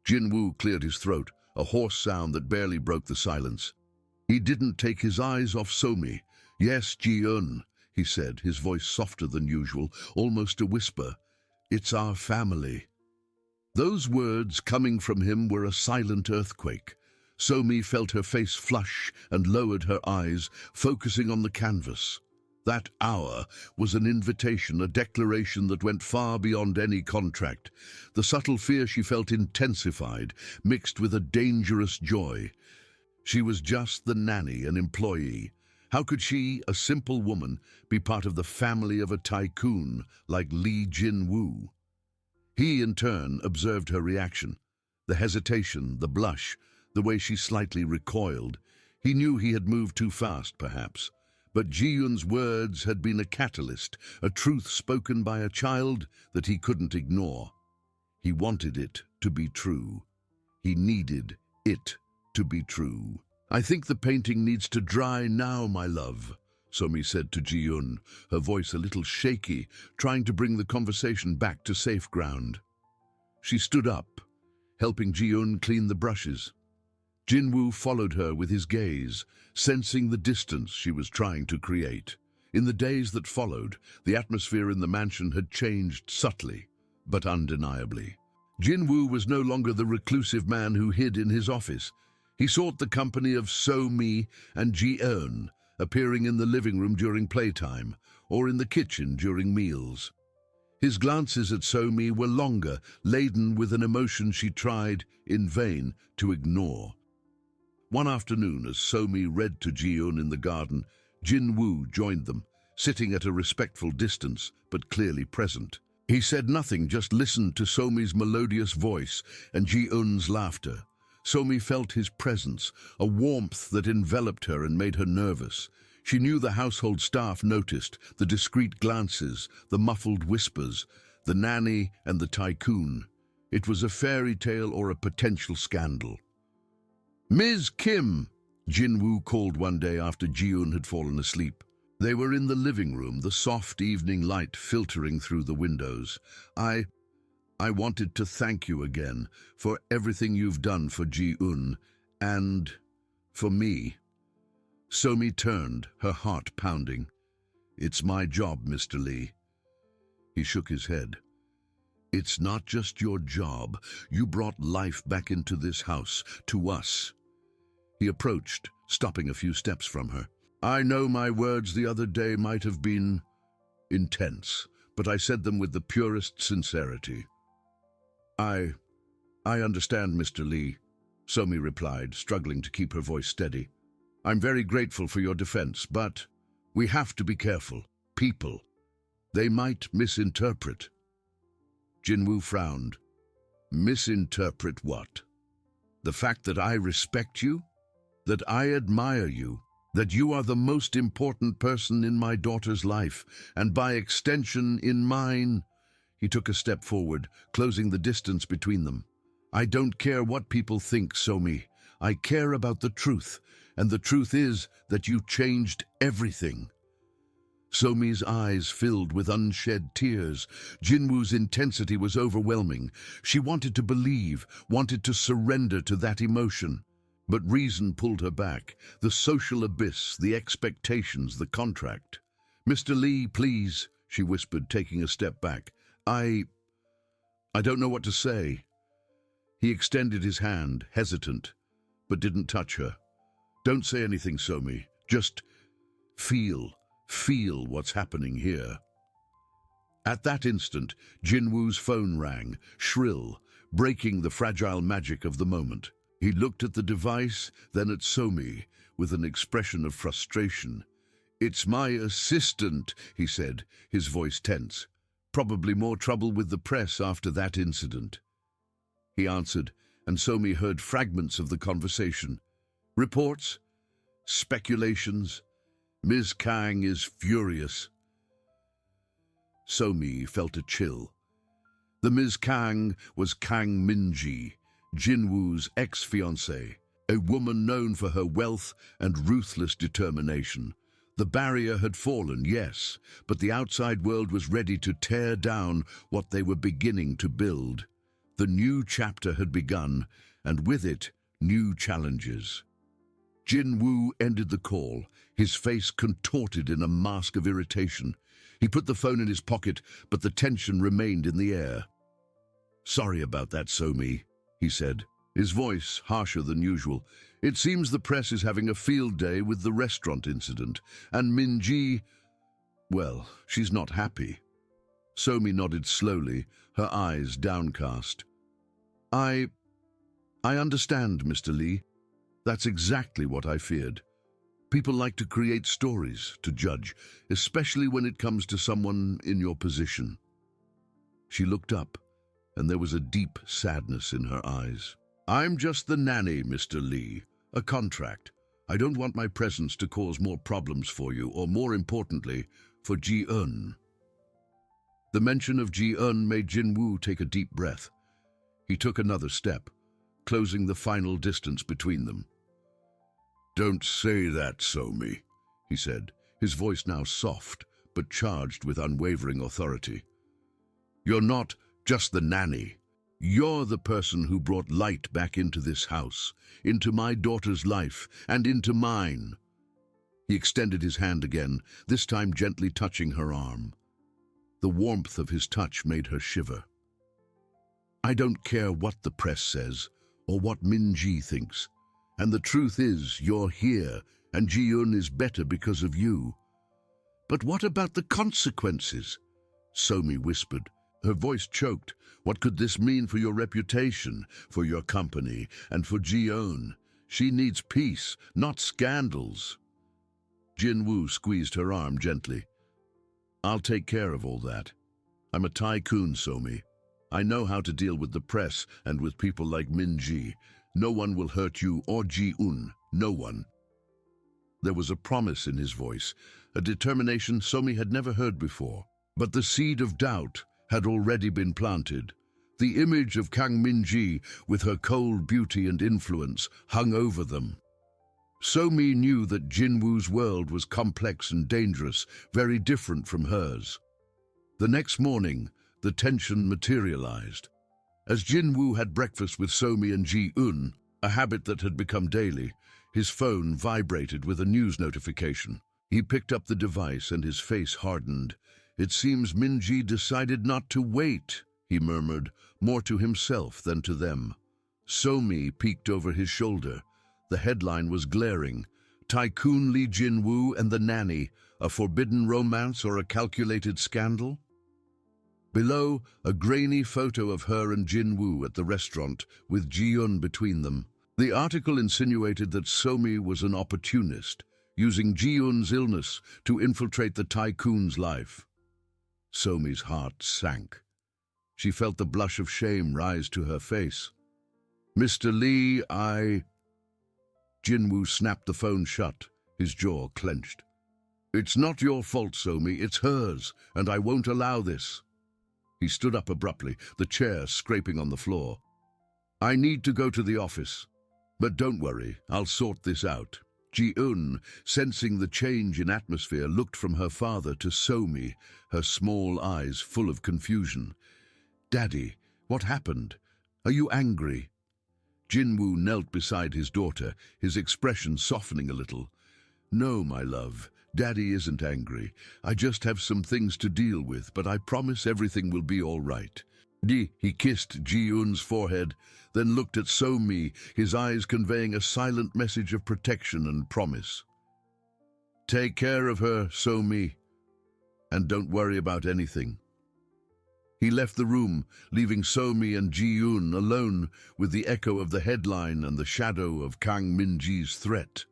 Jinwoo cleared his throat, a hoarse sound that barely broke the silence. He didn't take his eyes off Somi. "Yes, Ji-eun," he said, his voice softer than usual, almost a whisper. "It's our family." Those words coming from him were a silent earthquake. Somi felt her face flush and lowered her eyes, focusing on the canvas. That hour was an invitation, a declaration that went far beyond any contract. The subtle fear she felt intensified, mixed with a dangerous joy. She was just the nanny, an employee. How could she, a simple woman, be part of the family of a tycoon like Lee Jinwoo? He, in turn, observed her reaction. The hesitation, the blush, the way she slightly recoiled. He knew he had moved too fast, perhaps. But Ji-eun's words had been a catalyst, a truth spoken by a child that he couldn't ignore. He wanted it to be true. He needed it to be true. "I think the painting needs to dry now, my love," Somi said to Ji-eun, her voice a little shaky, trying to bring the conversation back to safe ground. She stood up, helping Ji-eun clean the brushes. Jinwoo followed her with his gaze, sensing the distance she was trying to create. In the days that followed, the atmosphere in the mansion had changed subtly, but undeniably. Jinwoo was no longer the reclusive man who hid in his office. He sought the company of So-mi and Ji-eun, appearing in the living room during playtime, or in the kitchen during meals. His glances at So-mi were longer, laden with an emotion she tried, in vain, to ignore. One afternoon, as So-mi read to Ji-eun in the garden, Jinwoo joined them, sitting at a respectful distance, but clearly present. He said nothing, just listened to So-mi's melodious voice and Ji-eun's laughter. So-mi felt his presence, a warmth that enveloped her and made her nervous. She knew the household staff noticed, the discreet glances, the muffled whispers, the nanny and the tycoon. It was a fairy tale or a potential scandal. "Ms. Kim," Jinwoo called one day after Ji-eun had fallen asleep. They were in the living room, the soft evening light filtering through the windows. I wanted to thank you again for everything you've done for Ji-eun and for me." Somi turned, her heart pounding. "It's my job, Mr. Lee." He shook his head. "It's not just your job. You brought life back into this house, to us." He approached, stopping a few steps from her. "I know my words the other day might have been intense, but I said them with the purest sincerity." I understand, Mr. Lee," Somi replied, struggling to keep her voice steady. "I'm very grateful for your defense, but we have to be careful. People, they might misinterpret." Jinwoo frowned. "Misinterpret what? The fact that I respect you? That I admire you? That you are the most important person in my daughter's life, and by extension in mine?" He took a step forward, closing the distance between them. "I don't care what people think, Somi. I care about the truth, and the truth is that you changed everything." Somi's eyes filled with unshed tears. Jinwoo's intensity was overwhelming. She wanted to believe, wanted to surrender to that emotion. But reason pulled her back. The social abyss, the expectations, the contract. "Mr. Lee, please," she whispered, taking a step back. I don't know what to say." He extended his hand, hesitant, but didn't touch her. "Don't say anything, Somi. Just feel what's happening here." At that instant, Jinwoo's phone rang, shrill, breaking the fragile magic of the moment. He looked at the device, then at Somi, with an expression of frustration. "It's my assistant," he said, his voice tense. "Probably more trouble with the press after that incident." He answered, and Somi heard fragments of the conversation. "Reports? Speculations? Ms. Kang is furious." Somi felt a chill. The Ms. Kang was Kang Minji, Jinwoo's ex-fiancée, a woman known for her wealth and ruthless determination. The barrier had fallen, yes, but the outside world was ready to tear down what they were beginning to build. The new chapter had begun, and with it, new challenges. Jinwoo ended the call, his face contorted in a mask of irritation. He put the phone in his pocket, but the tension remained in the air. "Sorry about that, Somi," he said, his voice harsher than usual. "It seems the press is having a field day with the restaurant incident, and Minji, well, she's not happy." Somi nodded slowly, her eyes downcast. I understand, Mr. Lee. That's exactly what I feared. People like to create stories to judge, especially when it comes to someone in your position." She looked up, and there was a deep sadness in her eyes. "I'm just the nanny, Mr. Lee. A contract. I don't want my presence to cause more problems for you, or more importantly, for Ji-eun." The mention of Ji-eun made Jinwoo take a deep breath. He took another step, closing the final distance between them. "Don't say that, Somi," he said, his voice now soft, but charged with unwavering authority. "You're not just the nanny. You're the person who brought light back into this house, into my daughter's life, and into mine." He extended his hand again, this time gently touching her arm. The warmth of his touch made her shiver. "I don't care what the press says, or what Minji thinks. And the truth is, you're here, and Ji-eun is better because of you." "But what about the consequences?" Somi whispered. Her voice choked. "What could this mean for your reputation, for your company, and for Ji-eun? She needs peace, not scandals." Jinwoo squeezed her arm gently. "I'll take care of all that. I'm a tycoon, Somi. I know how to deal with the press and with people like Minji. No one will hurt you or Ji-eun. No one." There was a promise in his voice, a determination Somi had never heard before. But the seed of doubt had already been planted. The image of Kang Min-ji, with her cold beauty and influence, hung over them. So-mi knew that Jin-woo's world was complex and dangerous, very different from hers. The next morning, the tension materialized. As Jin-woo had breakfast with So-mi and Ji-eun, a habit that had become daily, his phone vibrated with a news notification. He picked up the device and his face hardened. "It seems Min-ji decided not to wait," he murmured, more to himself than to them. So-mi peeked over his shoulder. The headline was glaring. "Tycoon Lee Jin-woo and the Nanny, a forbidden romance or a calculated scandal?" Below, a grainy photo of her and Jin-woo at the restaurant, with Ji-eun between them. The article insinuated that So-mi was an opportunist, using Ji-eun's illness to infiltrate the tycoon's life. So-mi's heart sank. She felt the blush of shame rise to her face. "Mr. Lee, Jin-woo snapped the phone shut, his jaw clenched. "It's not your fault, So-mi, it's hers, and I won't allow this." He stood up abruptly, the chair scraping on the floor. "I need to go to the office. But don't worry, I'll sort this out." Ji-eun, sensing the change in atmosphere, looked from her father to So-mi, her small eyes full of confusion. "Daddy, what happened? Are you angry?" Jin-woo knelt beside his daughter, his expression softening a little. "No, my love, Daddy isn't angry. I just have some things to deal with, but I promise everything will be all right." He kissed Ji-eun's forehead, then looked at So-mi, his eyes conveying a silent message of protection and promise. "Take care of her, So-mi, and don't worry about anything." He left the room, leaving So-mi and Ji-eun alone with the echo of the headline and the shadow of Kang Min-ji's threat.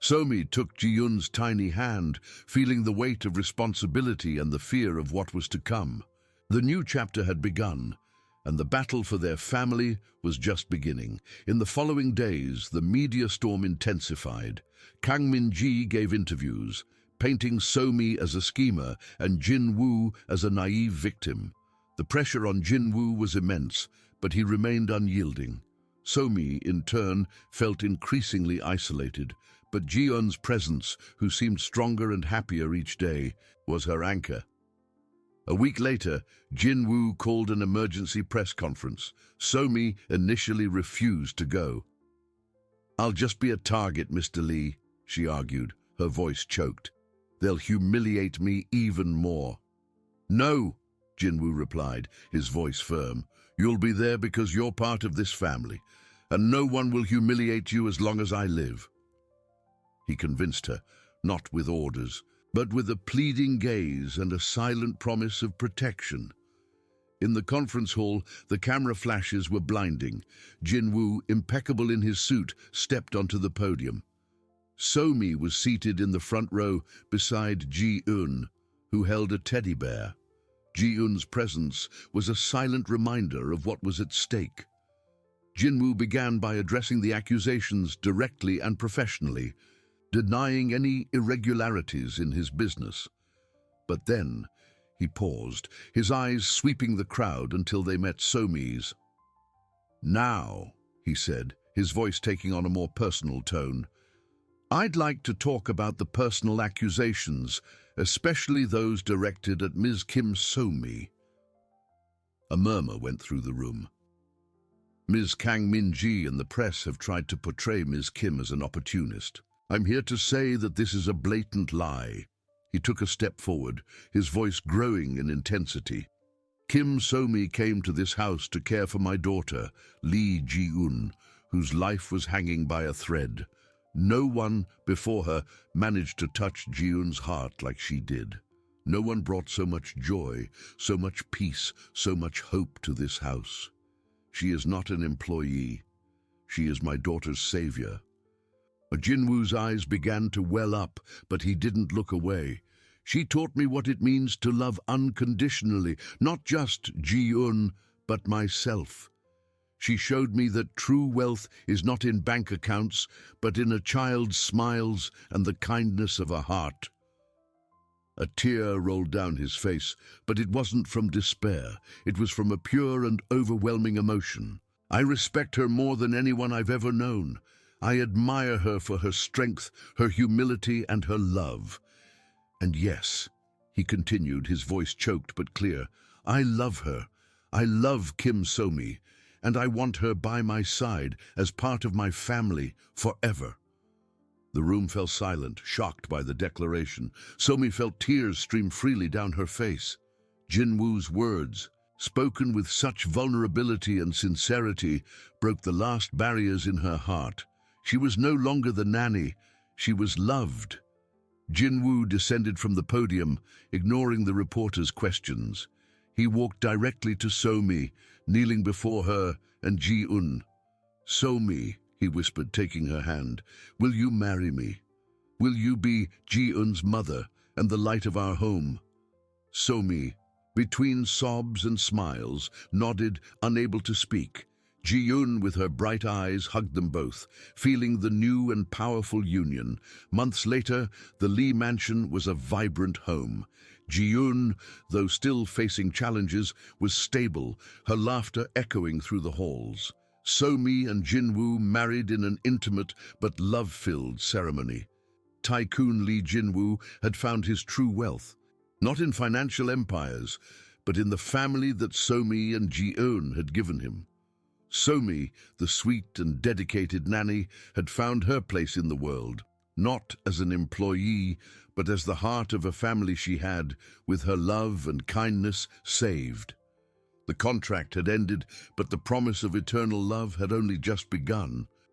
So-mi took Ji-eun's tiny hand, feeling the weight of responsibility and the fear of what was to come. The new chapter had begun, and the battle for their family was just beginning. In the following days, the media storm intensified. Kang Min-ji gave interviews, painting So-mi as a schemer and Jin-woo as a naive victim. The pressure on Jin-woo was immense, but he remained unyielding. So-mi, in turn, felt increasingly isolated, but Ji-eun's presence, who seemed stronger and happier each day, was her anchor. A week later, Jin-woo called an emergency press conference. So-mi initially refused to go. "I'll just be a target, Mr. Lee," she argued, her voice choked. "They'll humiliate me even more." "No," Jin-woo replied, his voice firm. "You'll be there because you're part of this family, and no one will humiliate you as long as I live." He convinced her, not with orders, but with a pleading gaze and a silent promise of protection. In the conference hall, the camera flashes were blinding. Jin-woo, impeccable in his suit, stepped onto the podium. So-mi was seated in the front row beside Ji-eun, who held a teddy bear. Ji-eun's presence was a silent reminder of what was at stake. Jin-woo began by addressing the accusations directly and professionally, denying any irregularities in his business. But then he paused, his eyes sweeping the crowd until they met So-mi's. "Now," he said, his voice taking on a more personal tone, "I'd like to talk about the personal accusations, especially those directed at Ms. Kim So-mi." A murmur went through the room. "Ms. Kang Min-ji and the press have tried to portray Ms. Kim as an opportunist. I'm here to say that this is a blatant lie." He took a step forward, his voice growing in intensity. "Kim So-mi came to this house to care for my daughter, Lee Ji-eun, whose life was hanging by a thread. No one before her managed to touch Ji-eun's heart like she did. No one brought so much joy, so much peace, so much hope to this house. She is not an employee. She is my daughter's savior." Jin-woo's eyes began to well up, but he didn't look away. "She taught me what it means to love unconditionally, not just Ji-eun, but myself. She showed me that true wealth is not in bank accounts, but in a child's smiles and the kindness of a heart." A tear rolled down his face, but it wasn't from despair. It was from a pure and overwhelming emotion. I respect her more than anyone I've ever known. I admire her for her strength, her humility, and her love. And yes, he continued, his voice choked but clear, I love her. I love Kim So-mi, and I want her by my side as part of my family forever. The room fell silent, shocked by the declaration. So-mi felt tears stream freely down her face. Jin-woo's words, spoken with such vulnerability and sincerity, broke the last barriers in her heart. She was no longer the nanny, she was loved. Jin-woo descended from the podium, ignoring the reporter's questions. He walked directly to So-mi, kneeling before her, and Ji-eun. So-mi, he whispered, taking her hand, will you marry me? Will you be Ji-eun's mother and the light of our home? So-mi, between sobs and smiles, nodded, unable to speak. Ji-eun, with her bright eyes, hugged them both, feeling the new and powerful union. Months later, the Lee mansion was a vibrant home. Ji-eun, though still facing challenges, was stable, her laughter echoing through the halls. So-mi and Jin-woo married in an intimate but love-filled ceremony. Tycoon Lee Jin-woo had found his true wealth, not in financial empires, but in the family that So-mi and Ji-eun had given him. So-mi, the sweet and dedicated nanny, had found her place in the world, not as an employee, but as the heart of a family she had, with her love and kindness, saved. The contract had ended, but the promise of eternal love had only just begun.